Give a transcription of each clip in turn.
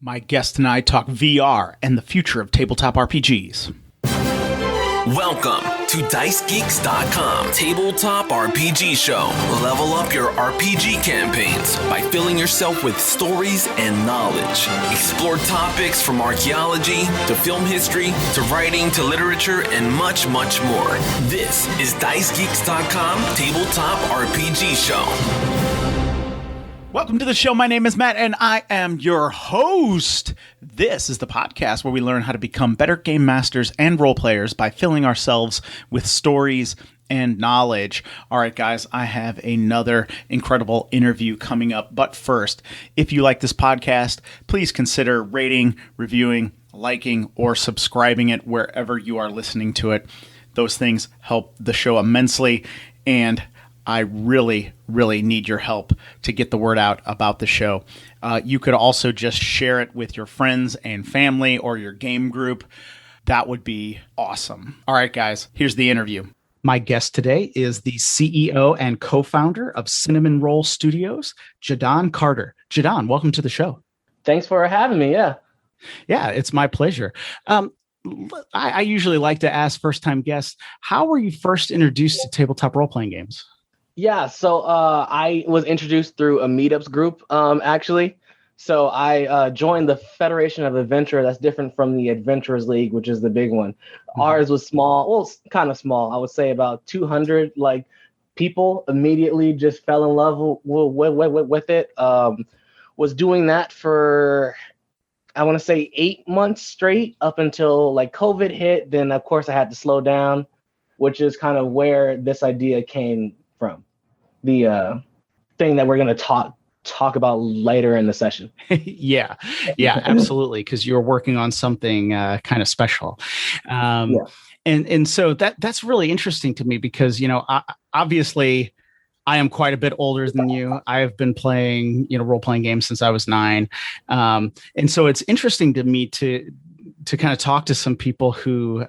My guest and I talk VR and the future of tabletop RPGs. Welcome to DiceGeeks.com Tabletop RPG Show. Level up your RPG campaigns by filling yourself with stories and knowledge. Explore topics from archaeology to film history to writing to literature and much, much more. This is DiceGeeks.com Tabletop RPG Show. Welcome to the show. My name is Matt, and I am your host. This is the podcast where we learn how to become better game masters and role players by filling ourselves with stories and knowledge. All right, guys, I have another incredible interview coming up. But first, if you like this podcast, please consider rating, reviewing, liking, or subscribing it wherever you are listening to it. Those things help the show immensely, and I really, really need your help to get the word out about the show. You could also just share it with your friends and family or your game group. That would be awesome. All right, guys, here's the interview. My guest today is the CEO and co-founder of CinnamonRoll Studios, Jadon Carter. Jadon, welcome to the show. Thanks for having me. Yeah, it's my pleasure. I usually like to ask first-time guests, how were you first introduced to tabletop role-playing games? Yeah, so I was introduced through a meetups group, actually. So I joined the Federation of Adventure. That's different from the Adventurers League, which is the big one. Mm-hmm. Ours was small, well, kind of small. I would say about 200 people immediately just fell in love with it. Was doing that for, I want to say 8 months straight up until COVID hit. Then, of course, I had to slow down, which is kind of where this idea came from. The thing that we're going to talk about later in the session. Yeah, absolutely. Because you're working on something kind of special. And so that's really interesting to me because, obviously I am quite a bit older than you. I have been playing, role-playing games since I was 9. And so it's interesting to me to kind of talk to some people who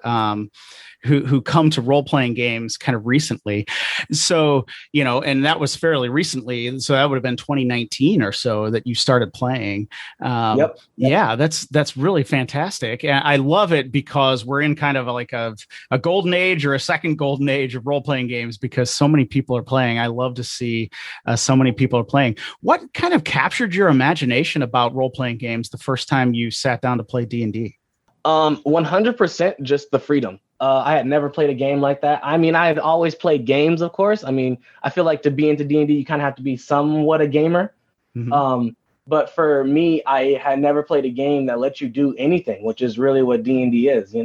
come to role-playing games kind of recently. So, and that was fairly recently. So that would have been 2019 or so that you started playing. Yep. Yeah, that's really fantastic. And I love it because we're in kind of a golden age or a second golden age of role-playing games because so many people are playing. I love to see so many people are playing. What kind of captured your imagination about role-playing games the first time you sat down to play D&D? 100% just the freedom. I had never played a game like that. I mean, I had always played games, of course. I mean, I feel like to be into D&D, you kind of have to be somewhat a gamer. Mm-hmm. But for me, I had never played a game that lets you do anything, which is really what D&D is.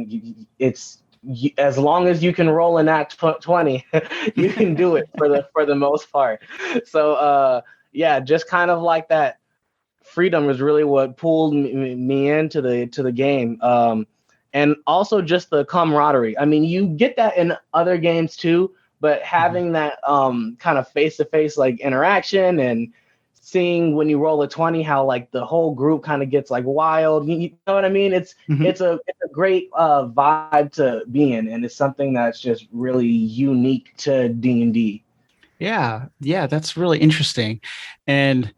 It's as long as you can roll in that 20, you can do it for the most part. So just kind of like that. Freedom is really what pulled me into the game. And also just the camaraderie. I mean, you get that in other games too, but having that kind of face-to-face interaction and seeing when you roll a 20, how the whole group kind of gets wild. You know what I mean? It's a great vibe to be in, and it's something that's just really unique to D&D. Yeah, that's really interesting. And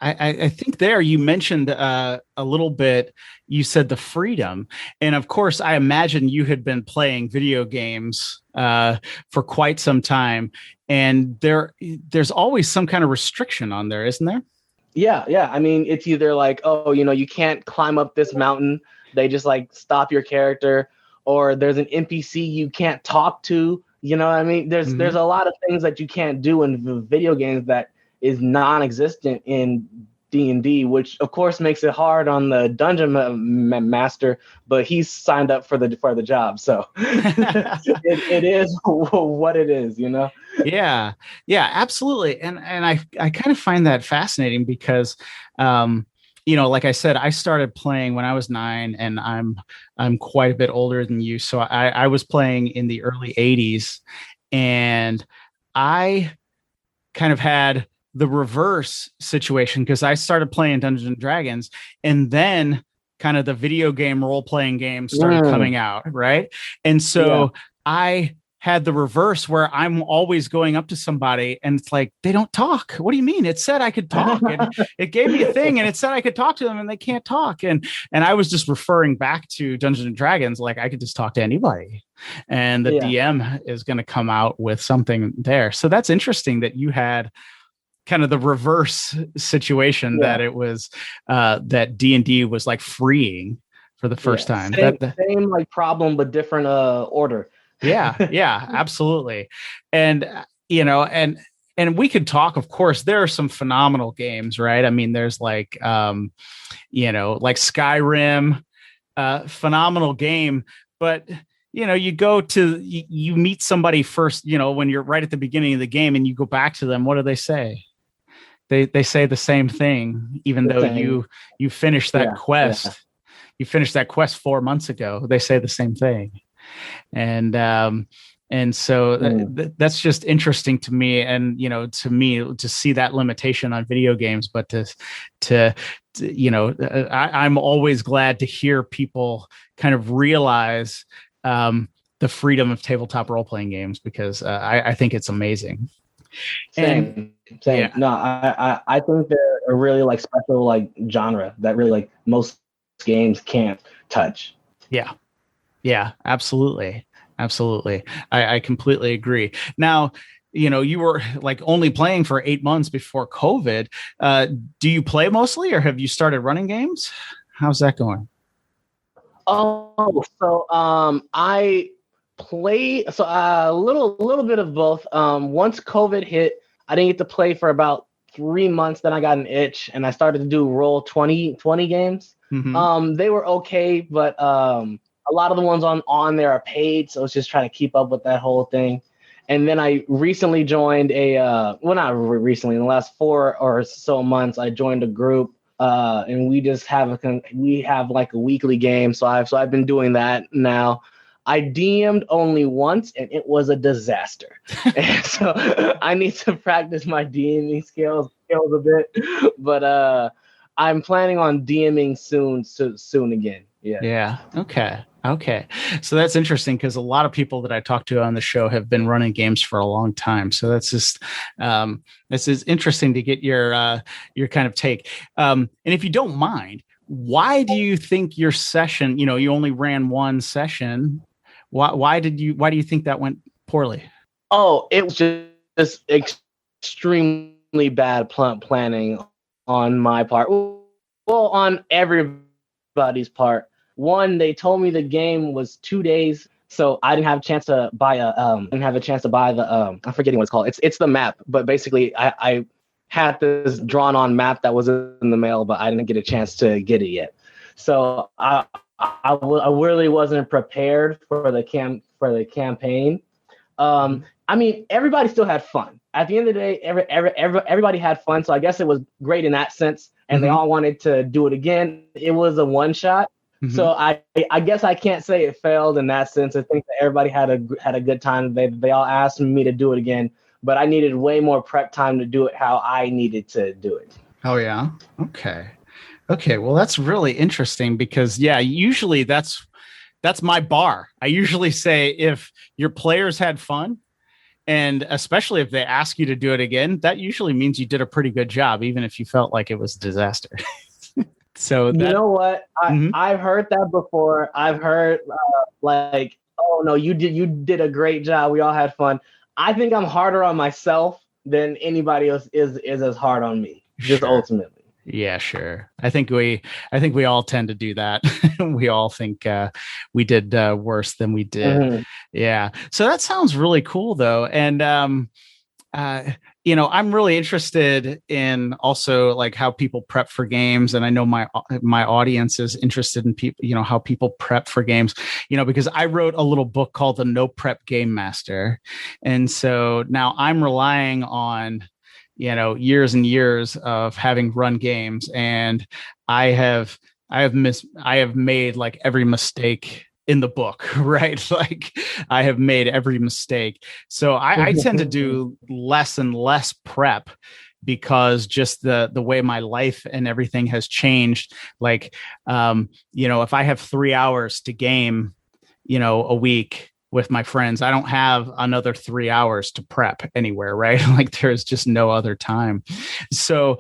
I think there you mentioned a little bit, you said the freedom. And of course, I imagine you had been playing video games for quite some time. And there's always some kind of restriction on there, isn't there? Yeah. I mean, it's either you can't climb up this mountain. They just stop your character. Or there's an NPC you can't talk to. You know what I mean? There's a lot of things that you can't do in video games that is non-existent in D&D, which of course makes it hard on the dungeon master, but he's signed up for the job, so it is what it is, Yeah, absolutely. And I kind of find that fascinating because like I said, I started playing when I was 9, and I'm quite a bit older than you, so I was playing in the early 80s, and I kind of had the reverse situation because I started playing Dungeons and Dragons, and then kind of the video game role-playing games started coming out, right? And so I had the reverse where I'm always going up to somebody and it's like, they don't talk. What do you mean? It said I could talk. It gave me a thing and it said I could talk to them and they can't talk. And I was just referring back to Dungeons and Dragons, like I could just talk to anybody. And the DM is going to come out with something there. So that's interesting that you had kind of the reverse situation, that it was that D&D was like freeing for the first time. Same like problem, but different order. Yeah, absolutely. And, and we could talk, of course, there are some phenomenal games, right? I mean, there's like, like Skyrim, phenomenal game, but you go to, you meet somebody first, when you're right at the beginning of the game and you go back to them, what do they say? They say the same thing, even though you finished that quest. Yeah. You finished that quest 4 months ago. They say the same thing. And so that's just interesting to me. And, to me, to see that limitation on video games, but I'm always glad to hear people kind of realize the freedom of tabletop role-playing games, because I think it's amazing. Same. Yeah. No, I think they're a really like special like genre that really like most games can't touch. Yeah, absolutely. I completely agree. Now, you were like only playing for 8 months before COVID. Do you play mostly, or have you started running games? How's that going? Oh, so I play a little bit of both. Once COVID hit, I didn't get to play for about 3 months. Then I got an itch and I started to do roll 20 games. Mm-hmm. They were okay, but a lot of the ones on there are paid, so it's just trying to keep up with that whole thing. And then I recently joined not recently, in the last 4 or so months, I joined a group, and we just have like a weekly game. So I've been doing that now. I DM'd only once, and it was a disaster. And so I need to practice my DMing skills a bit, but I'm planning on DMing soon again. Yeah. Okay. So that's interesting, because a lot of people that I talk to on the show have been running games for a long time. So that's just, this is interesting to get your kind of take. And if you don't mind, why do you think your session, you only ran one session? Why do you think that went poorly? Oh, it was just extremely bad planning on my part. Well, on everybody's part. One, they told me the game was 2 days, so I didn't have a chance to buy the I'm forgetting what it's called. It's the map, but basically I had this drawn on map that was in the mail, but I didn't get a chance to get it yet. So I really wasn't prepared for the campaign. I mean, everybody still had fun. At the end of the day, everybody had fun, so I guess it was great in that sense. And they all wanted to do it again. It was a one shot. Mm-hmm. So I guess I can't say it failed in that sense. I think that everybody had a good time. They all asked me to do it again, but I needed way more prep time to do it how I needed to do it. Oh yeah. Okay. Well, that's really interesting, because usually that's my bar. I usually say if your players had fun, and especially if they ask you to do it again, that usually means you did a pretty good job, even if you felt like it was a disaster. So you know what? I've heard that before. I've heard like, oh no, you did a great job. We all had fun. I think I'm harder on myself than anybody else is as hard on me. Just ultimately. Yeah, sure. I think we all tend to do that. We all think we did worse than we did. Mm-hmm. Yeah. So that sounds really cool though. And I'm really interested in also like how people prep for games. And I know my audience is interested in people, how people prep for games, because I wrote a little book called The No Prep Game Master. And so now I'm relying on, years and years of having run games, and I have made like every mistake in the book, right? Like I have made every mistake. So I tend to do less and less prep, because just the way my life and everything has changed. Like, if I have 3 hours to game, a week, with my friends, I don't have another 3 hours to prep anywhere, right? Like there's just no other time. So,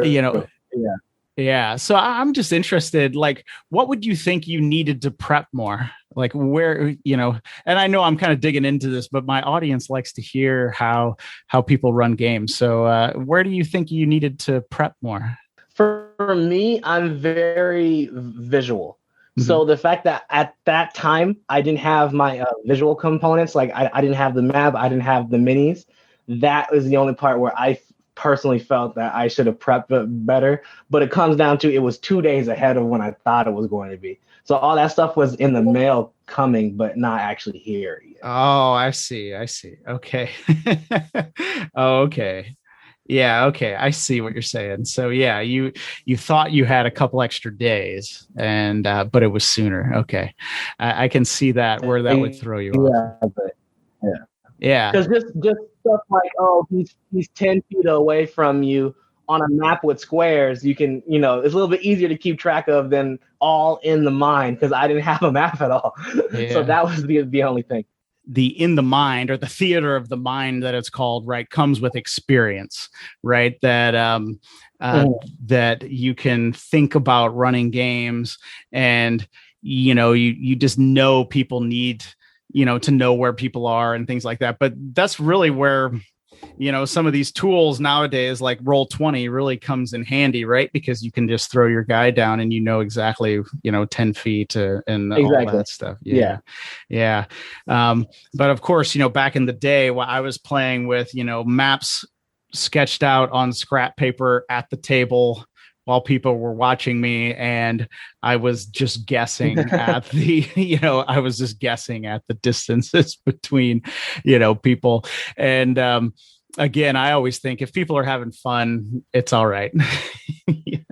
you know, Yeah. yeah. So I'm just interested, like, what would you think you needed to prep more? Like where, and I know I'm kind of digging into this, but my audience likes to hear how people run games. So where do you think you needed to prep more? For me, I'm very visual. Mm-hmm. So the fact that at that time I didn't have my visual components, like I didn't have the map, I didn't have the minis. That was the only part where I personally felt that I should have prepped it better. But it comes down to it was 2 days ahead of when I thought it was going to be. So all that stuff was in the mail coming, but not actually here yet. Oh, I see. Okay. Oh, okay. Yeah, okay. I see what you're saying. So yeah, you thought you had a couple extra days and but it was sooner. Okay. I can see that where that would throw you off. Yeah. Yeah. Because just stuff like, oh, he's 10 feet away from you on a map with squares, you can, it's a little bit easier to keep track of than all in the mind because I didn't have a map at all. Yeah. So that was the only thing. The in the mind, or the theater of the mind that it's called, right, comes with experience, right? That that you can think about running games, and you just know people need to know where people are and things like that. But that's really where some of these tools nowadays, like Roll20, really comes in handy, right? Because you can just throw your guy down and exactly 10 feet and exactly. all that stuff. Yeah. But of course, back in the day while I was playing with maps sketched out on scrap paper at the table while people were watching me, and I was just guessing at the distances between people. And again, I always think if people are having fun, it's all right.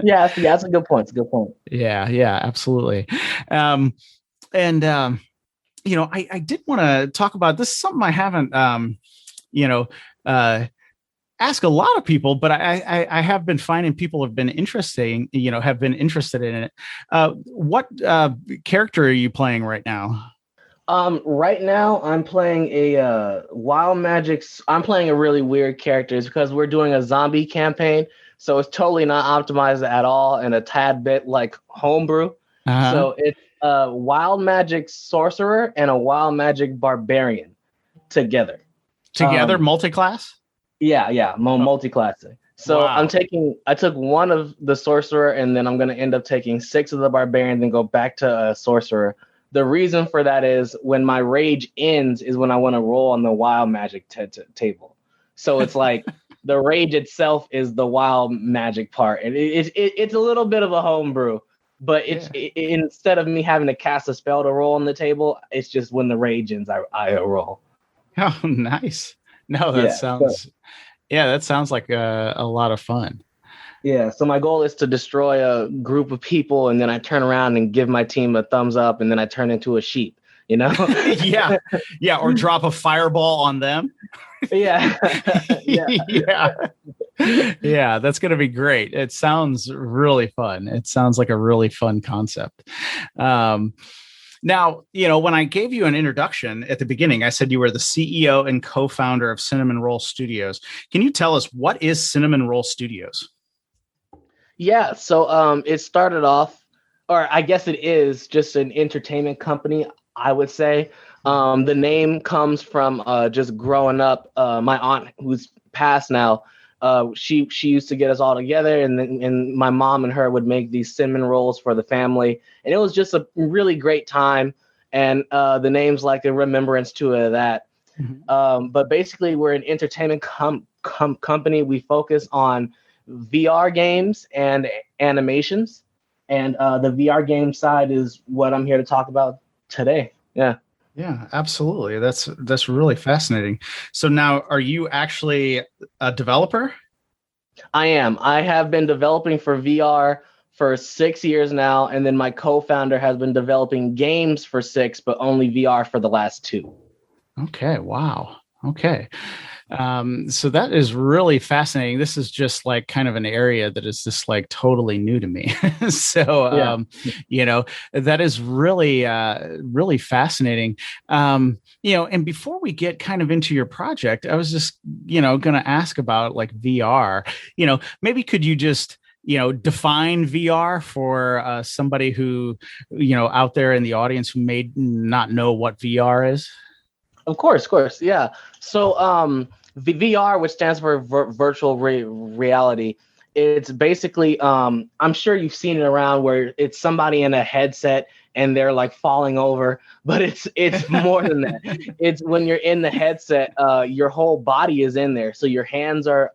Yeah, that's a good point. It's a good point. Yeah, absolutely. I did want to talk about this. Is something I haven't ask a lot of people, but I have been finding people have been interested in it. What character are you playing right now? Right now I'm playing a Wild Magic. I'm playing a really weird character. It's because we're doing a zombie campaign, so it's totally not optimized at all and a tad bit like homebrew. Uh-huh. So it's a Wild Magic sorcerer and a Wild Magic barbarian together. Multi-class? Yeah, multi-classing. So wow. I took one of the sorcerer, and then I'm going to end up taking 6 of the barbarian, then go back to a sorcerer. The reason for that is when my rage ends is when I want to roll on the wild magic table. So it's like the rage itself is the wild magic part, and it's a little bit of a homebrew. But instead of me having to cast a spell to roll on the table, it's just when the rage ends, I roll. Oh, nice. No, that sounds like a lot of fun. Yeah, so my goal is to destroy a group of people, and then I turn around and give my team a thumbs up, and then I turn into a sheep, Yeah, or drop a fireball on them. Yeah. Yeah, that's going to be great. It sounds really fun. It sounds like a really fun concept. Now, when I gave you an introduction at the beginning, I said you were the CEO and co-founder of CinnamonRoll Studios. Can you tell us what is CinnamonRoll Studios? Yeah, so it started off, or I guess it is just an entertainment company, I would say. The name comes from just growing up. My aunt, who's passed now, she used to get us all together, and my mom and her would make these cinnamon rolls for the family, and it was just a really great time. And the name's like a remembrance to that. Mm-hmm. But basically, we're an entertainment company. We focus on VR games and animations, and the VR game side is what I'm here to talk about today. Yeah, absolutely. That's really fascinating. So now, are you actually a developer? I am. I have been developing for VR for 6 years now, and then my co-founder has been developing games for 6, but only VR for the last 2. Okay. Wow. Okay. So that is really fascinating. This is just like kind of an area that is just like totally new to me. So, that is really, really fascinating. And before we get kind of into your project, I was just, going to ask about like VR. Maybe could you just define VR for somebody who, out there in the audience who may not know what VR is? Of course, yeah. So, VR, which stands for virtual reality, it's basically, I'm sure you've seen it around where it's somebody in a headset and they're like falling over, but it's more than that. It's when you're in the headset, your whole body is in there, so your hands are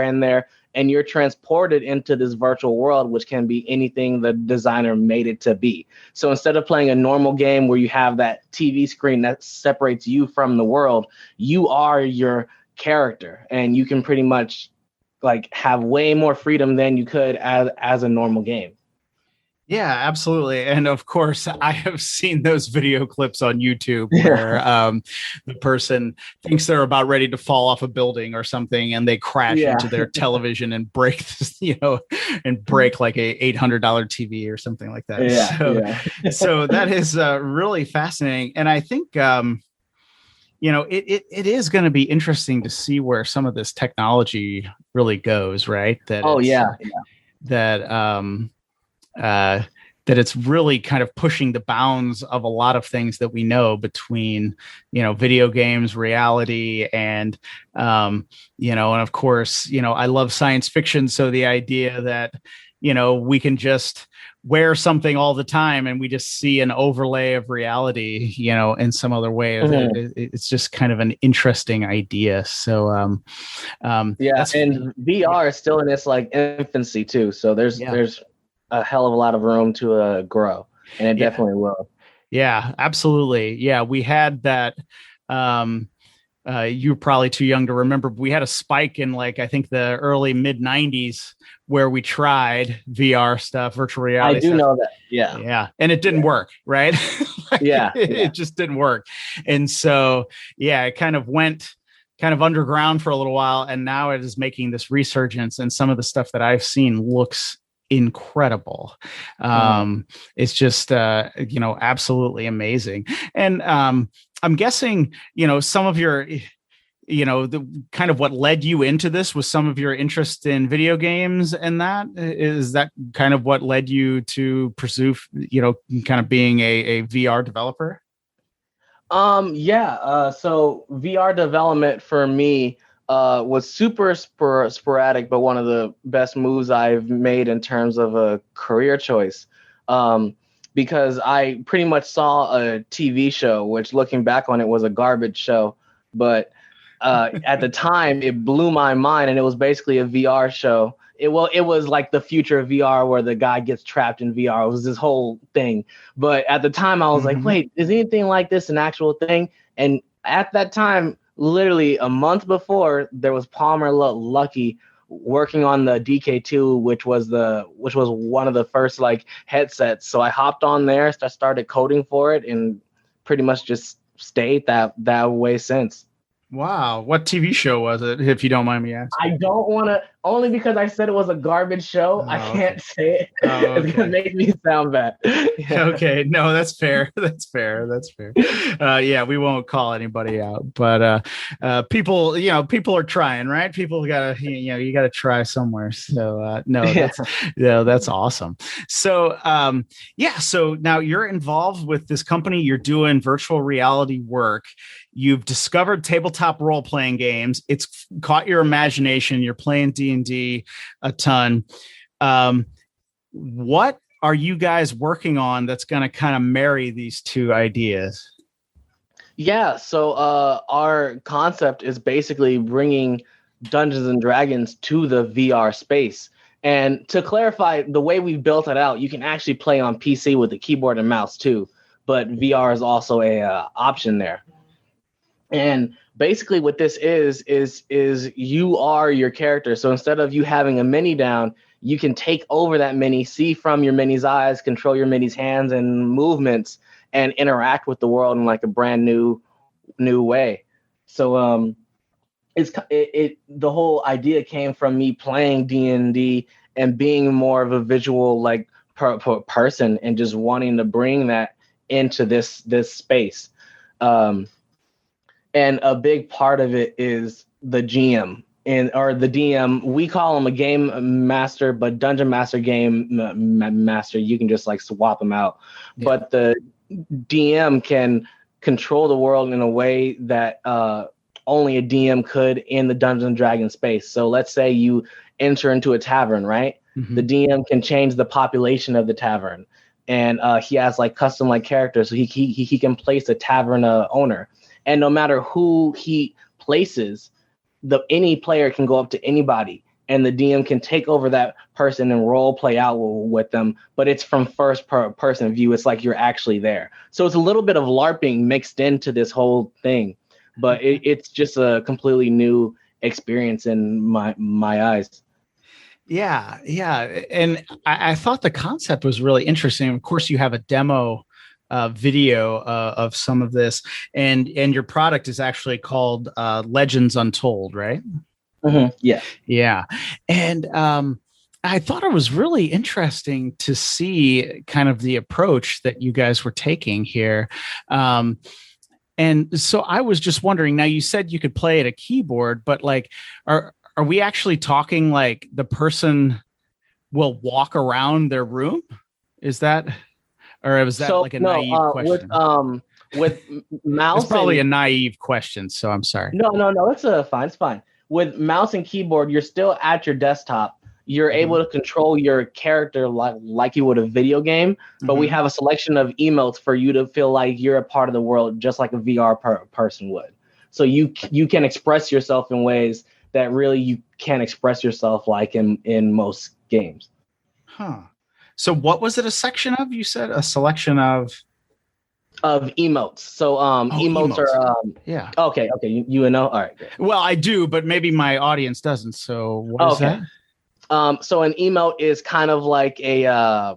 in there, and you're transported into this virtual world, which can be anything the designer made it to be. So instead of playing a normal game where you have that TV screen that separates you from the world, you are your character, and you can pretty much like have way more freedom than you could as a normal game. Yeah, absolutely. And of course, I have seen those video clips on YouTube where the person thinks they're about ready to fall off a building or something, and they crash into their television and break this, break like a $800 TV or something like that. So that is really fascinating. And I think, it is going to be interesting to see where some of this technology really goes, right? That it's really kind of pushing the bounds of a lot of things that we know between, video games, reality, and, and of course, I love science fiction. So the idea that, we can just wear something all the time and we just see an overlay of reality, in some other way. It's just kind of an interesting idea. So, and VR is still in its like infancy too. So there's a hell of a lot of room to grow, and it definitely will. Yeah, absolutely. Yeah, we had that. You're probably too young to remember, but we had a spike in like, I think the early mid 90s where we tried VR stuff, virtual reality. I do know that. Yeah. Yeah. And it didn't work. Right. It just didn't work. And so, it kind of went kind of underground for a little while. And now it is making this resurgence, and some of the stuff that I've seen looks incredible. It's just absolutely amazing. And I'm guessing some of your the kind of what led you into this was some of your interest in video games, and that is that kind of what led you to pursue kind of being a VR developer. So VR development for me was super sporadic, but one of the best moves I've made in terms of a career choice. Because I pretty much saw a TV show, which looking back on it was a garbage show. But at the time, it blew my mind, and it was basically a VR show. It was like the future of VR where the guy gets trapped in VR. It was this whole thing. But at the time, I was like, wait, is anything like this an actual thing? And at that time, literally a month before, there was Palmer Luckey working on the DK2, which was one of the first like headsets. So I hopped on there, started coding for it, and pretty much just stayed that way since. Wow. What TV show was it, if you don't mind me asking? I don't want to, only because I said it was a garbage show. I can't say it. It's going to make me sound bad. Okay. No, that's fair. That's fair. We won't call anybody out, but people are trying, right? People gotta, you gotta try somewhere. So that's awesome. So, so now you're involved with this company, you're doing virtual reality work. You've discovered tabletop role-playing games. It's caught your imagination. You're playing D&D a ton. What are you guys working on that's going to kind of marry these two ideas? Yeah, so our concept is basically bringing Dungeons and Dragons to the VR space. And to clarify, the way we've built it out, you can actually play on PC with the keyboard and mouse too, but VR is also a option there. And basically what this is you are your character. So instead of you having a mini down, you can take over that mini, see from your mini's eyes, control your mini's hands and movements, and interact with the world in like a brand new way. So the whole idea came from me playing D&D and being more of a visual like person and just wanting to bring that into this space. And a big part of it is the GM or the DM. We call him a game master, but dungeon master, game master, you can just like swap them out. Yeah. But the DM can control the world in a way that only a DM could in the Dungeons and Dragons space. So let's say you enter into a tavern, right? Mm-hmm. The DM can change the population of the tavern, and he has like custom like characters, so he can place a tavern owner. And no matter who he places, any player can go up to anybody, and the DM can take over that person and role play out with them. But it's from first person view. It's like you're actually there. So it's a little bit of LARPing mixed into this whole thing, but it's just a completely new experience in my eyes. Yeah, and I thought the concept was really interesting. Of course, you have a demo video of some of this, and your product is actually called Legends Untold, right? Mm-hmm. Yeah. And I thought it was really interesting to see kind of the approach that you guys were taking here. And so I was just wondering, now you said you could play at a keyboard, but like, are we actually talking like the person will walk around their room? Is that... Or was that like a naive question? With mouse, it's probably a naive question, so I'm sorry. No, it's fine. It's fine. With mouse and keyboard, you're still at your desktop. You're able to control your character like you would a video game, but we have a selection of emotes for you to feel like you're a part of the world, just like a VR person would. So you can express yourself in ways that really you can't express yourself like in most games. Huh. So what was it a section of? You said a selection of emotes. So emotes are yeah. Okay. You know. All right. Good. Well, I do, but maybe my audience doesn't. So what is that? So an emote is kind of like a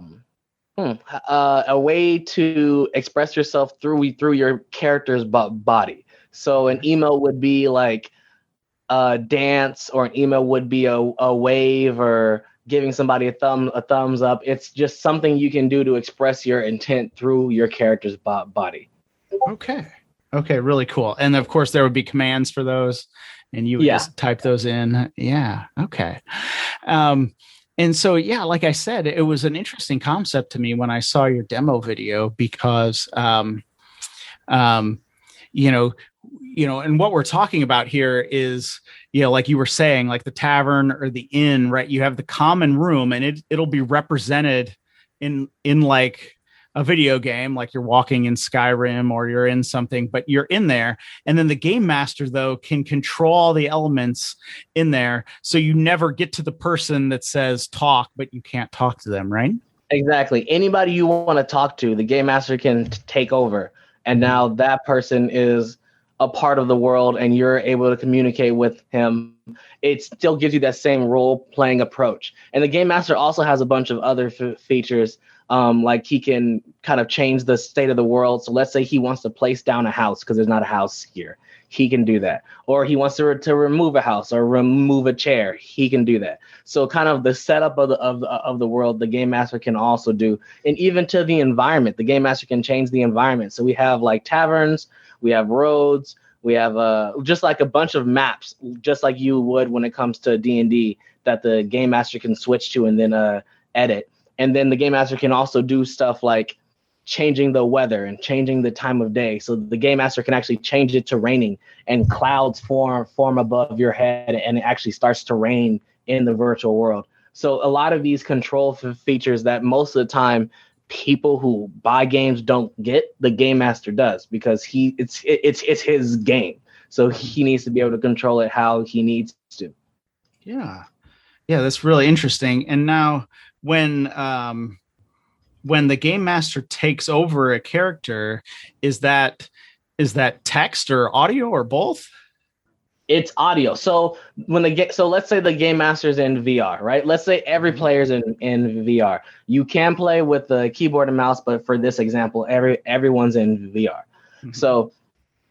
way to express yourself through your character's body. So an emote would be like a dance, or an emote would be a wave, or giving somebody a thumbs up. It's just something you can do to express your intent through your character's body. Okay, really cool. And of course, there would be commands for those, and you would just type those in. Yeah, okay. And so, yeah, like I said, it was an interesting concept to me when I saw your demo video, because, and what we're talking about here is, like you were saying, like the tavern or the inn, right? You have the common room, and it'll be represented in like a video game, like you're walking in Skyrim or you're in something, but you're in there. And then the game master, though, can control all the elements in there. So you never get to the person that says talk, but you can't talk to them, right? Exactly. Anybody you want to talk to, the game master can take over. And now that person is a part of the world, and you're able to communicate with him. It still gives you that same role-playing approach. And the game master also has a bunch of other features, like he can kind of change the state of the world. So let's say he wants to place down a house because there's not a house here. He can do that. Or he wants to remove a house or remove a chair. He can do that. So kind of the setup of the world, the game master can also do. And even to the environment, the game master can change the environment. So we have like taverns, we have roads, we have just like a bunch of maps, just like you would when it comes to D&D, that the game master can switch to and then edit. And then the game master can also do stuff like changing the weather and changing the time of day. So the game master can actually change it to raining, and clouds form above your head, and it actually starts to rain in the virtual world. So a lot of these control features that most of the time people who buy games don't get, the game master does, because it's his game. So he needs to be able to control it how he needs to. Yeah, that's really interesting. And now when the game master takes over a character, is that text or audio or both? It's audio. So let's say the game master's in VR, right? Let's say every player's in VR. You can play with the keyboard and mouse, but for this example, everyone's in VR. Mm-hmm. So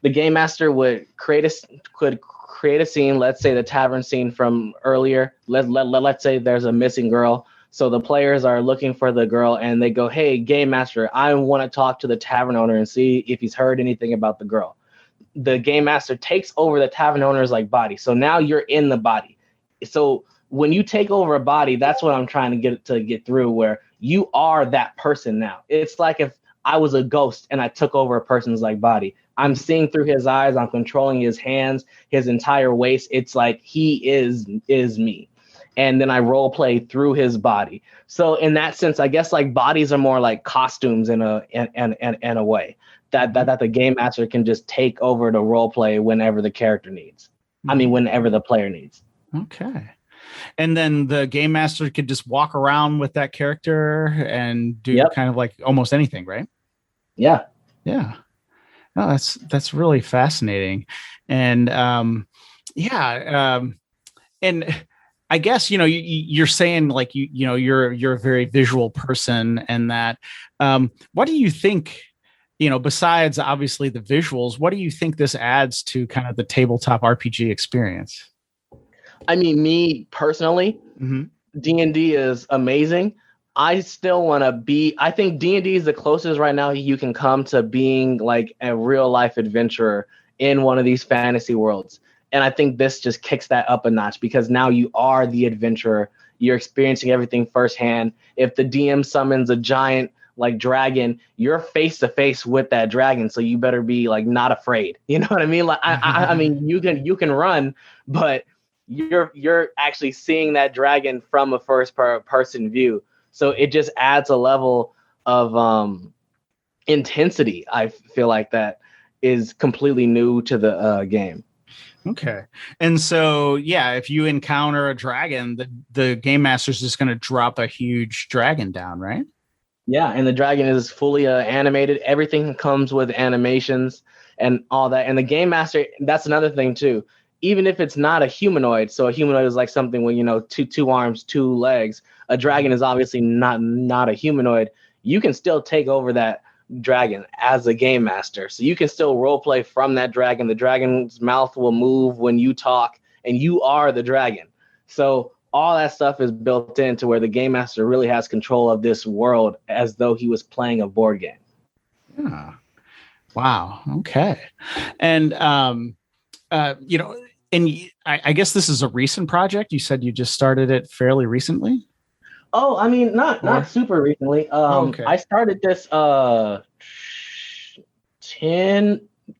the game master could create a scene. Let's say the tavern scene from earlier. Let's say there's a missing girl. So the players are looking for the girl and they go, hey, game master, I want to talk to the tavern owner and see if he's heard anything about the girl. The game master takes over the tavern owner's like body. So now you're in the body. So when you take over a body, that's what I'm trying to get through, where you are that person now. It's like if I was a ghost and I took over a person's like body. I'm seeing through his eyes. I'm controlling his hands, his entire waist. It's like he is me. And then I role play through his body. So in that sense, I guess like bodies are more like costumes in a way that the game master can just take over the role play whenever the character needs. I mean, whenever the player needs. Okay. And then the game master could just walk around with that character and do kind of like almost anything, right? Yeah. Yeah. No, that's really fascinating. And and I guess, you're saying like, you're a very visual person, and that, what do you think, besides obviously the visuals, what do you think this adds to kind of the tabletop RPG experience? I mean, me personally, D&D is amazing. I still want to I think D&D is the closest right now you can come to being like a real life adventurer in one of these fantasy worlds. And I think this just kicks that up a notch, because now you are the adventurer. You're experiencing everything firsthand. If the DM summons a giant like dragon, you're face to face with that dragon. So you better be like not afraid. You know what I mean? Like, I mean, you can run, but you're actually seeing that dragon from a first person view. So it just adds a level of intensity. I feel like that is completely new to the game. Okay. And so, if you encounter a dragon, the game master's just going to drop a huge dragon down, right? Yeah. And the dragon is fully animated. Everything comes with animations and all that. And the game master, that's another thing too. Even if it's not a humanoid, so a humanoid is like something with, two arms, two legs. A dragon is obviously not a humanoid. You can still take over that dragon as a game master. So you can still role play from that dragon. The dragon's mouth will move when you talk, and you are the dragon. So all that stuff is built into where the game master really has control of this world as though he was playing a board game. Yeah. Wow. Okay. And, and I guess this is a recent project. You said you just started it fairly recently. Oh, I mean, not super recently. Okay. I started this 10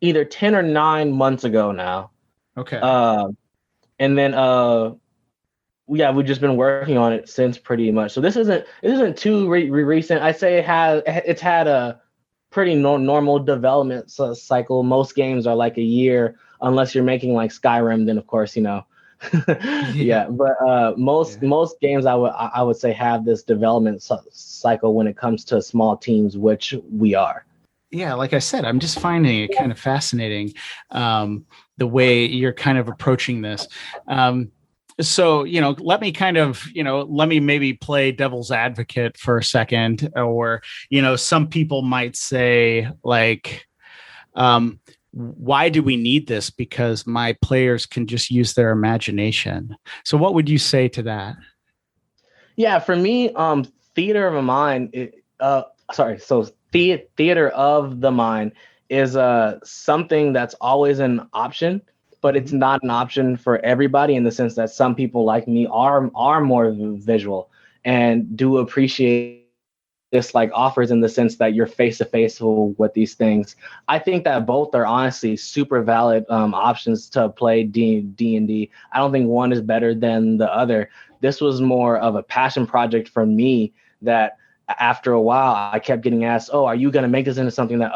or 9 months ago now. Okay. And then we've just been working on it since pretty much. So this isn't too recent. I say it's had a pretty normal development cycle. Most games are like a year, unless you're making like Skyrim. Then of course, yeah. But most games I would say have this development cycle when it comes to small teams, which we are. Yeah, like I said, I'm just finding it kind of fascinating, the way you're kind of approaching this. So, let me maybe play devil's advocate for a second, or, some people might say like, why do we need this? Because my players can just use their imagination. So what would you say to that? Yeah, for me, theater of the mind, theater of the mind is something that's always an option, but it's not an option for everybody, in the sense that some people like me are more visual and do appreciate this like offers, in the sense that you're face to face with these things. I think that both are honestly super valid options to play D&D. I don't think one is better than the other. This was more of a passion project for me, that after a while I kept getting asked, oh, are you going to make this into something that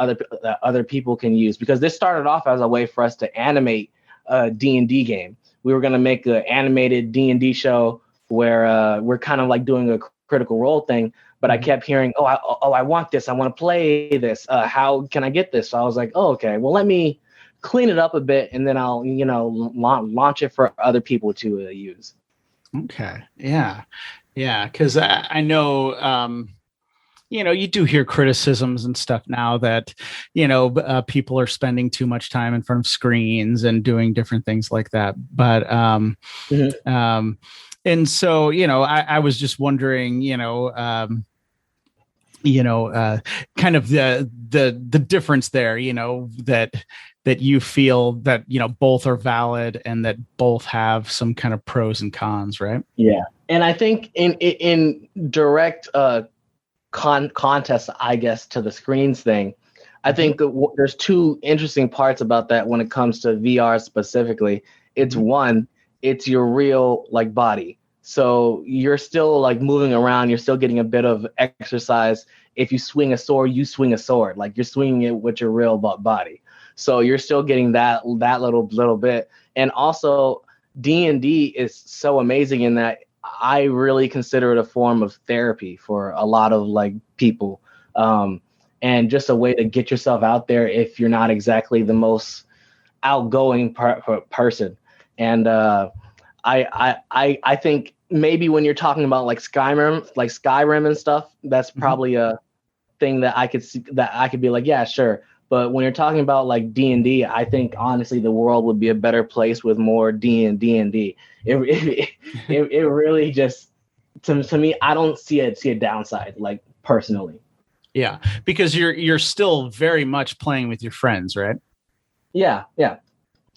other people can use? Because this started off as a way for us to animate a D&D game. We were going to make an animated D&D show where we're kind of like doing a critical role thing. But I kept hearing, I want this. I want to play this. How can I get this? So I was like, oh, okay, well, let me clean it up a bit, and then I'll, launch it for other people to use. Okay. Yeah. Yeah. Because I know, you do hear criticisms and stuff now that, people are spending too much time in front of screens and doing different things like that. But, and so, I was just wondering, kind of the difference there, that you feel that, both are valid and that both have some kind of pros and cons, right? Yeah. And I think in direct contest, I guess, to the screens thing, I think there's two interesting parts about that when it comes to VR specifically. It's one, it's your real like body. So you're still like moving around. You're still getting a bit of exercise. If you swing a sword, you swing a sword. Like you're swinging it with your real body. So you're still getting that little bit. And also D&D is so amazing in that I really consider it a form of therapy for a lot of like people. And just a way to get yourself out there if you're not exactly the most outgoing person. And I think maybe when you're talking about like Skyrim and stuff, that's probably a thing that I could see, that I could be like, yeah, sure. But when you're talking about like D&D, I think honestly the world would be a better place with more D&D. It really just to me, I don't see a downside, like personally. Yeah, because you're still very much playing with your friends, right? Yeah.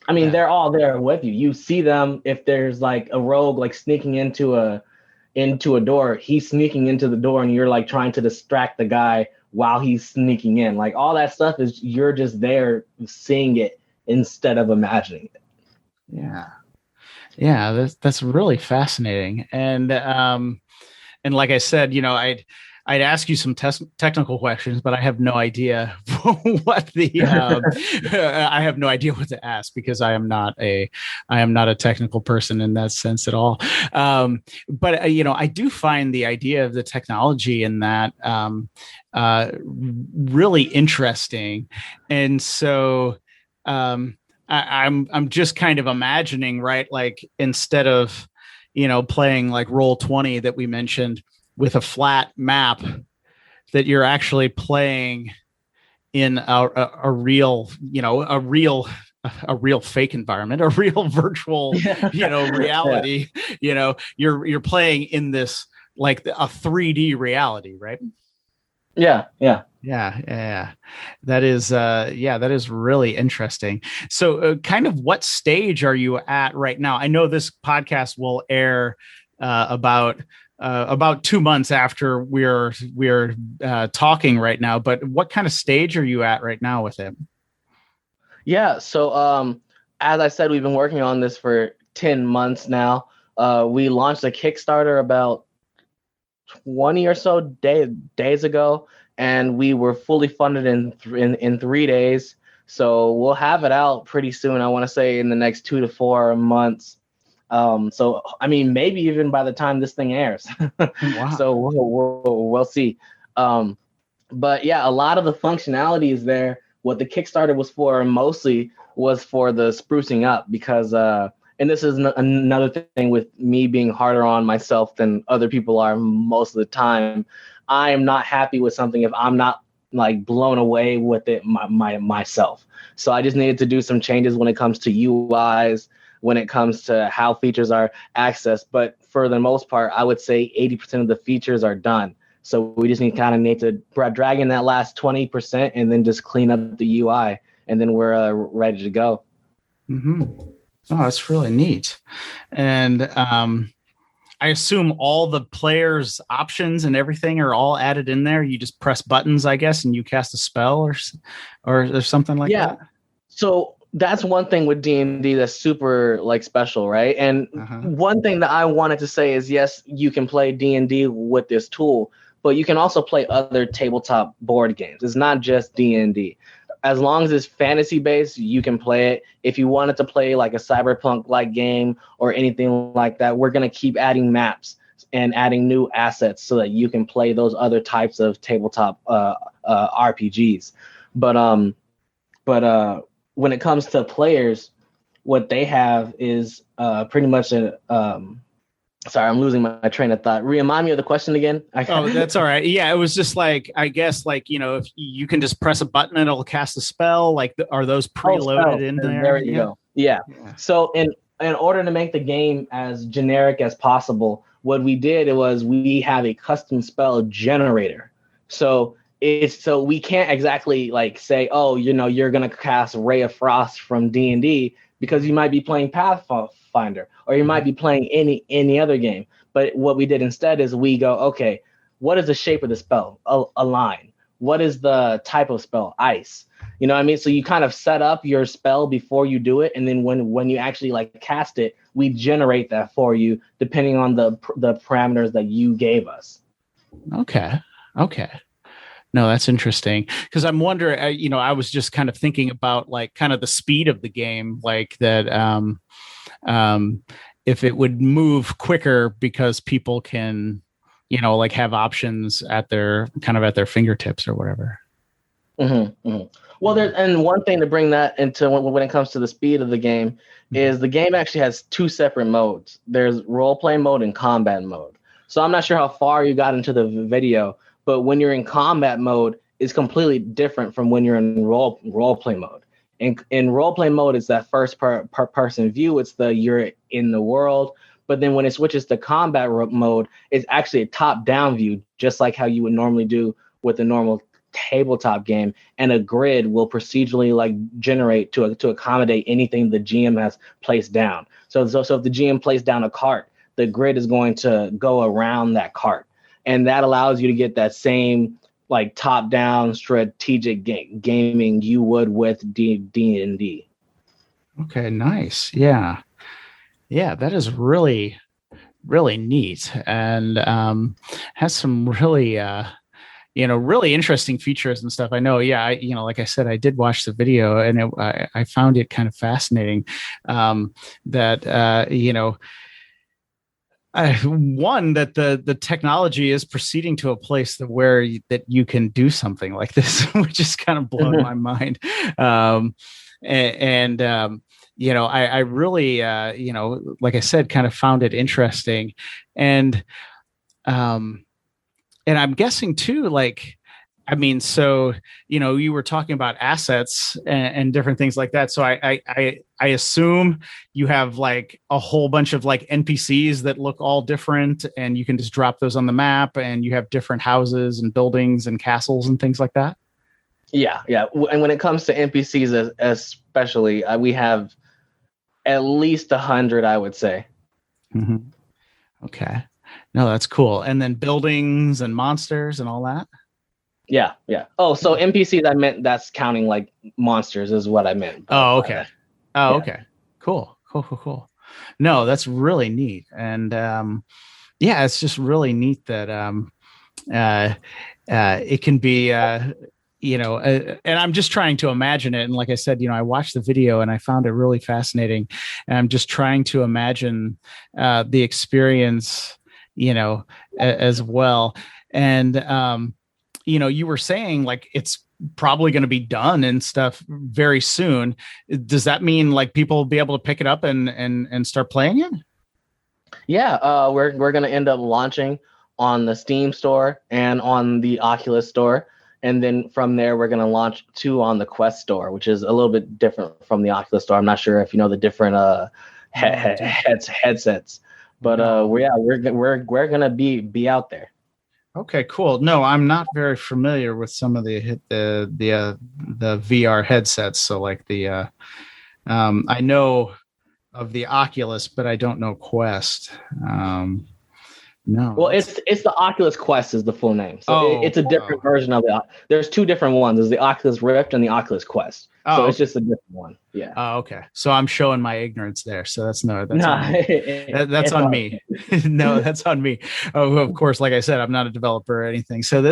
I mean, they're all there with you. You see them. If there's like a rogue like sneaking into a door, he's sneaking into the door, and you're like trying to distract the guy while he's sneaking in. Like all that stuff is you're just there seeing it instead of imagining it. Yeah, that's really fascinating. And like I said, I'd ask you some technical questions, but I have no idea what I have no idea what to ask because I am not a technical person in that sense at all. But I do find the idea of the technology in that really interesting, and so I'm just kind of imagining, right? Like instead of playing like Roll20 that we mentioned, with a flat map, that you're actually playing in a real fake environment, a real virtual, reality. You're playing in this like a 3D reality, right? Yeah. That is really interesting. So kind of what stage are you at right now? I know this podcast will air about 2 months after we're talking right now, but what kind of stage are you at right now with it? Yeah. So as I said, we've been working on this for 10 months now. We launched a Kickstarter about 20 or so days ago, and we were fully funded in 3 days. So we'll have it out pretty soon. I want to say in the next 2 to 4 months. So I mean, maybe even by the time this thing airs. Wow. So we'll see. But yeah, a lot of the functionality is there. What the Kickstarter was for mostly was for the sprucing up, because and this is another thing with me being harder on myself than other people are most of the time. I am not happy with something if I'm not like blown away with it myself. So I just needed to do some changes when it comes to UIs, when it comes to how features are accessed. But for the most part, I would say 80% of the features are done. So we just need to drag in that last 20% and then just clean up the UI, and then we're ready to go. Mm-hmm. Oh, that's really neat. And I assume all the players' options and everything are all added in there. You just press buttons, I guess, and you cast a spell or something like that. So that's one thing with D&D that's super like special, right? And one thing that I wanted to say is, yes, you can play D&D with this tool, but you can also play other tabletop board games. It's not just D&D. As long as it's fantasy based, you can play it. If you wanted to play like a cyberpunk-like game or anything like that, we're going to keep adding maps and adding new assets so that you can play those other types of tabletop RPGs. But when it comes to players, what they have is pretty much Sorry, I'm losing my train of thought. Remind me of the question again. Oh, that's all right. Yeah, it was just like, I guess, like, if you can just press a button and it'll cast a spell, like, are those preloaded in there? There you go. Yeah. So in order to make the game as generic as possible, what we did was we have a custom spell generator. So we can't exactly like say, oh, you're gonna cast Ray of Frost from D&D, because you might be playing Pathfinder or you might be playing any other game. But what we did instead is we go, okay, what is the shape of the spell? A line. What is the type of spell? Ice. You know what I mean? So you kind of set up your spell before you do it, and then when you actually like cast it, we generate that for you depending on the parameters that you gave us. Okay. No, that's interesting, because I'm wondering, I was just kind of thinking about like kind of the speed of the game, like that, if it would move quicker because people can, like have options at their fingertips or whatever. Mm-hmm, mm-hmm. Well, and one thing to bring that into when it comes to the speed of the game is the game actually has two separate modes. There's role play mode and combat mode. So I'm not sure how far you got into the video, but when you're in combat mode, it's completely different from when you're in role play mode. In role play mode, it's that first person view. It's you're in the world. But then when it switches to combat mode, it's actually a top down view, just like how you would normally do with a normal tabletop game. And a grid will procedurally like generate to accommodate anything the GM has placed down. So if the GM placed down a cart, the grid is going to go around that cart. And that allows you to get that same like top-down strategic gaming you would with D&D. Okay, nice. Yeah, that is really, really neat, and has some really, really interesting features and stuff. I know. Yeah, like I said, I did watch the video, and I found it kind of fascinating. One, that the technology is proceeding to a place where that you can do something like this, which is kind of blowing my mind. I really, like I said, kind of found it interesting, and I'm guessing too, like, I mean, so, you were talking about assets and different things like that. So I assume you have like a whole bunch of like NPCs that look all different, and you can just drop those on the map, and you have different houses and buildings and castles and things like that. Yeah. And when it comes to NPCs, especially, we have at least 100, I would say. Mm-hmm. Okay. No, that's cool. And then buildings and monsters and all that. Yeah. Oh, so NPCs, I meant that's counting like monsters is what I meant. Oh, okay. Okay. Cool. No, that's really neat. And it's just really neat that it can be, and I'm just trying to imagine it. And like I said, I watched the video and I found it really fascinating. And I'm just trying to imagine the experience, as well. And, you were saying like it's probably going to be done and stuff very soon. Does that mean like people will be able to pick it up and start playing it? Yeah, we're going to end up launching on the Steam store and on the Oculus store. And then from there, we're going to launch 2 on the Quest store, which is a little bit different from the Oculus store. I'm not sure if you know the different headsets, but we're going to be out there. Okay, cool. No, I'm not very familiar with some of the VR headsets. So like I know of the Oculus, but I don't know Quest. No. Well, it's the Oculus Quest is the full name. So it's a different version of it. There's 2 different ones. There's the Oculus Rift and the Oculus Quest. So it's just a different one. Yeah. Oh, okay. So I'm showing my ignorance there. So that's on me. That's on me. No, that's on me. Oh, of course. Like I said, I'm not a developer or anything. So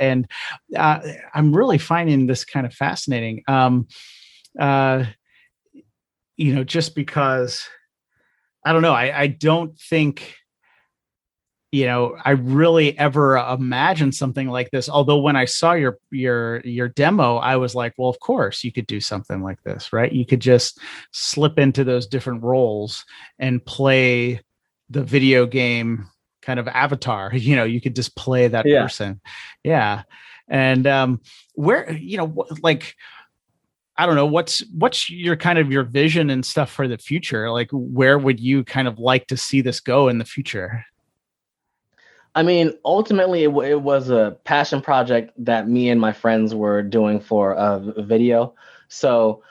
and I'm really finding this kind of fascinating. Just because I don't know. I don't think. I really ever imagined something like this. Although when I saw your demo, I was like, well, of course you could do something like this, right? You could just slip into those different roles and play, the video game kind of avatar. You could just play that person. Yeah. And where, like, I don't know, what's your kind of your vision and stuff for the future? Like, where would you kind of like to see this go in the future? I mean, ultimately, it was a passion project that me and my friends were doing for a video. So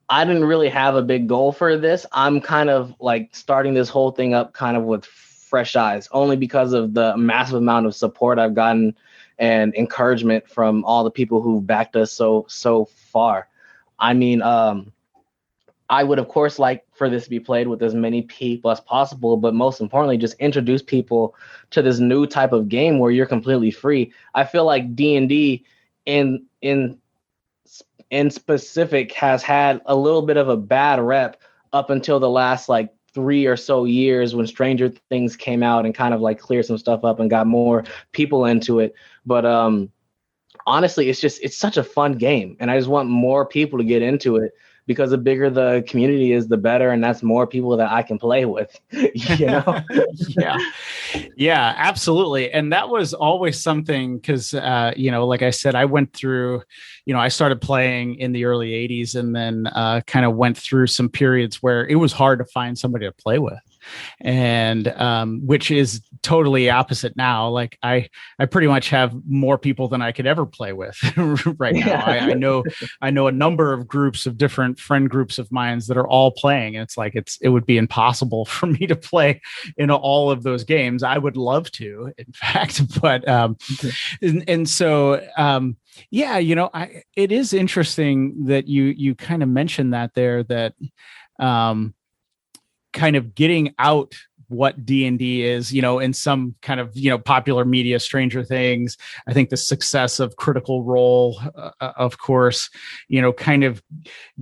I didn't really have a big goal for this. I'm kind of like starting this whole thing up kind of with fresh eyes, only because of the massive amount of support I've gotten and encouragement from all the people who backed us so far. I mean, I would, of course, like for this to be played with as many people as possible, but most importantly, just introduce people to this new type of game where you're completely free. I feel like D&D in specific has had a little bit of a bad rep up until the last like 3 or so years when Stranger Things came out and kind of like cleared some stuff up and got more people into it. But honestly, it's such a fun game, and I just want more people to get into it, because the bigger the community is, the better, and that's more people that I can play with. Yeah, absolutely. And that was always something, because like I said, I went through, I started playing in the early 80s, and then kind of went through some periods where it was hard to find somebody to play with, and which is totally opposite now. Like I pretty much have more people than I could ever play with right now. I know a number of groups of different friend groups of mine that are all playing, and it's like it would be impossible for me to play in all of those games. I would love to, in fact, but and so it is interesting that you kind of mentioned that there, that kind of getting out what D&D is, in some kind of, popular media, Stranger Things. I think the success of Critical Role, of course, kind of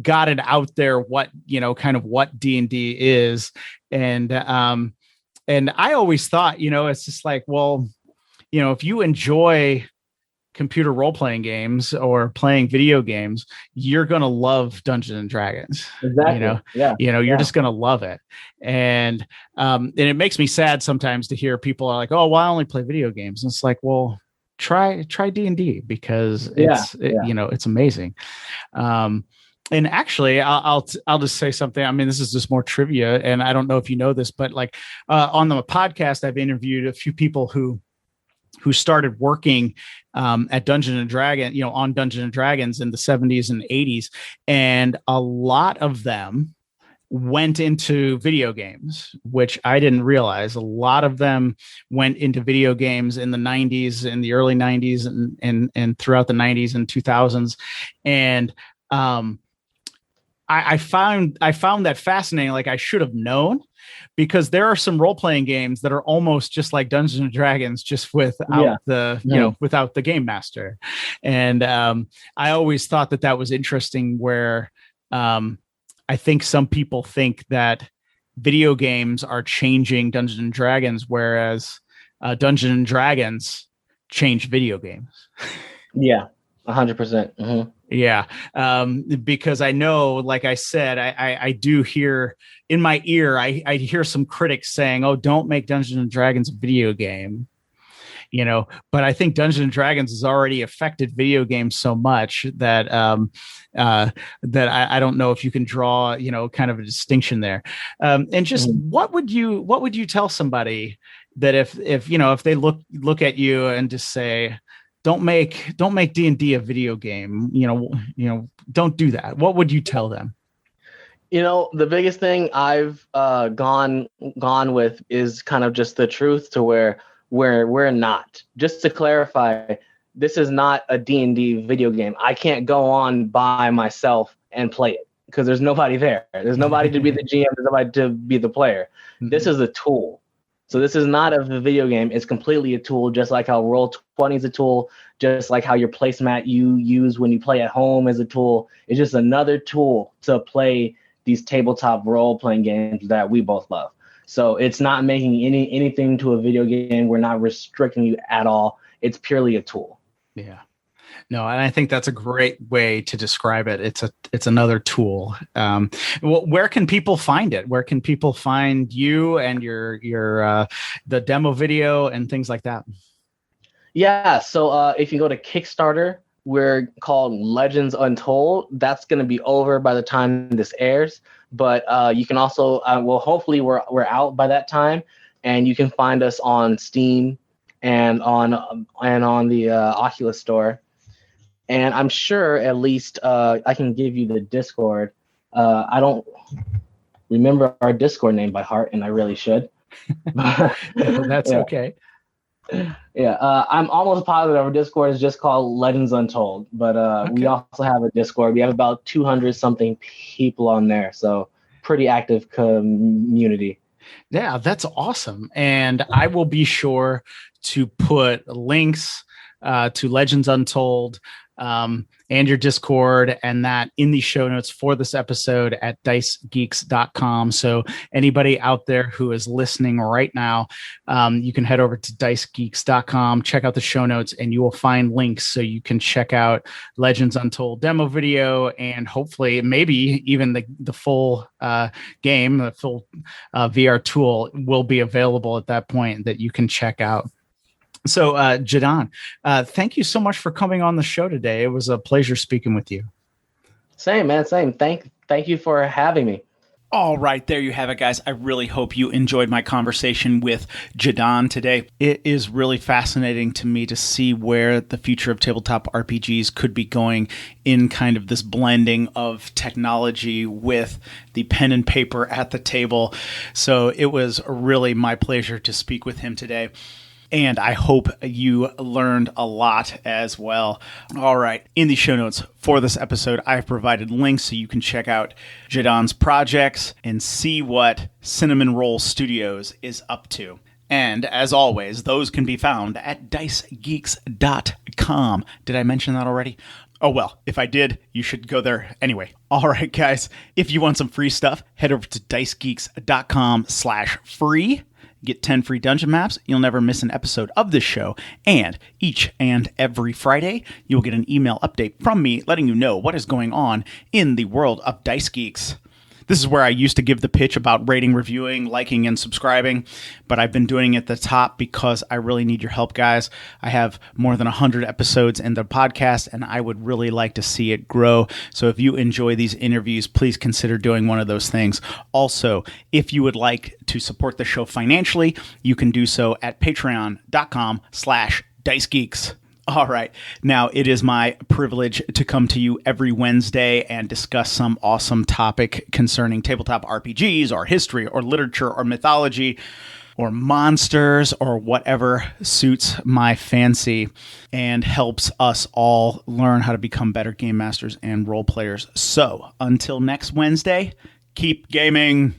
got it out there what, kind of what D&D is. And I always thought, it's just like, well, if you enjoy computer role-playing games or playing video games, you're going to love Dungeons and Dragons. Exactly. You're just going to love it. And it makes me sad sometimes to hear people are like, oh, well, I only play video games. And it's like, well, try D&D, because it's amazing. And actually, I'll just say something. I mean, this is just more trivia, and I don't know if you know this, but like on the podcast, I've interviewed a few people who started working at Dungeons and Dragons, on Dungeons and Dragons in the 70s and 80s. And a lot of them went into video games, which I didn't realize. A lot of them went into video games in the 90s, in the early 90s, and throughout the 90s and 2000s. And I found that fascinating. Like, I should have known, because there are some role-playing games that are almost just like Dungeons and Dragons, just without without the game master. And I always thought that was interesting, where I think some people think that video games are changing Dungeons and Dragons, whereas Dungeons and Dragons change video games. Yeah, 100%. Mm-hmm. Yeah, because I know, like I said, I do hear in my ear, I hear some critics saying, "Oh, don't make Dungeons and Dragons a video game," But I think Dungeons and Dragons has already affected video games so much that that I don't know if you can draw, kind of a distinction there. And just what would you tell somebody that if they look at you and just say, don't make D&D a video game, don't do that, what would you tell them? The biggest thing I've gone with is kind of just the truth, to where we're not. Just to clarify, this is not a D&D video game. I can't go on by myself and play it, because there's nobody there. There's nobody to be the GM. There's nobody to be the player. Mm-hmm. This is a tool. So this is not a video game. It's completely a tool, just like how Roll20 is a tool, just like how your placemat you use when you play at home is a tool. It's just another tool to play these tabletop role-playing games that we both love. So it's not making anything to a video game. We're not restricting you at all. It's purely a tool. Yeah. No, and I think that's a great way to describe it. It's another tool. Where can people find it? Where can people find you and your the demo video and things like that? Yeah, so if you go to Kickstarter, we're called Legends Untold. That's going to be over by the time this airs, but you can also, well, hopefully we're out by that time, and you can find us on Steam and on the Oculus Store. And I'm sure at least I can give you the Discord. I don't remember our Discord name by heart, and I really should. That's Yeah. okay. Yeah, I'm almost positive our Discord is just called Legends Untold, but we also have a Discord. We have about 200 something people on there, so pretty active community. Yeah, that's awesome. And I will be sure to put links to Legends Untold and your Discord and that in the show notes for this episode at dicegeeks.com. So anybody out there who is listening right now, you can head over to dicegeeks.com, check out the show notes, and you will find links so you can check out Legends Untold demo video and hopefully maybe even the full game, the full VR tool will be available at that point that you can check out. So, Jadon, thank you so much for coming on the show today. It was a pleasure speaking with you. Same, man. Same. Thank you for having me. All right, there you have it, guys. I really hope you enjoyed my conversation with Jadon today. It is really fascinating to me to see where the future of tabletop RPGs could be going in kind of this blending of technology with the pen and paper at the table. So it was really my pleasure to speak with him today. And I hope you learned a lot as well. All right. In the show notes for this episode, I've provided links so you can check out Jadon's projects and see what CinnamonRoll Studios is up to. And as always, those can be found at dicegeeks.com. Did I mention that already? Oh, well, if I did, you should go there anyway. All right, guys. If you want some free stuff, head over to dicegeeks.com/free. Get 10 free dungeon maps. You'll never miss an episode of this show. And each and every Friday, you'll get an email update from me letting you know what is going on in the world of Dice Geeks. This is where I used to give the pitch about rating, reviewing, liking, and subscribing, but I've been doing it at the top because I really need your help, guys. I have more than 100 episodes in the podcast, and I would really like to see it grow. So if you enjoy these interviews, please consider doing one of those things. Also, if you would like to support the show financially, you can do so at patreon.com/dicegeeks. All right. Now, it is my privilege to come to you every Wednesday and discuss some awesome topic concerning tabletop RPGs or history or literature or mythology or monsters or whatever suits my fancy and helps us all learn how to become better game masters and role players. So, until next Wednesday, keep gaming.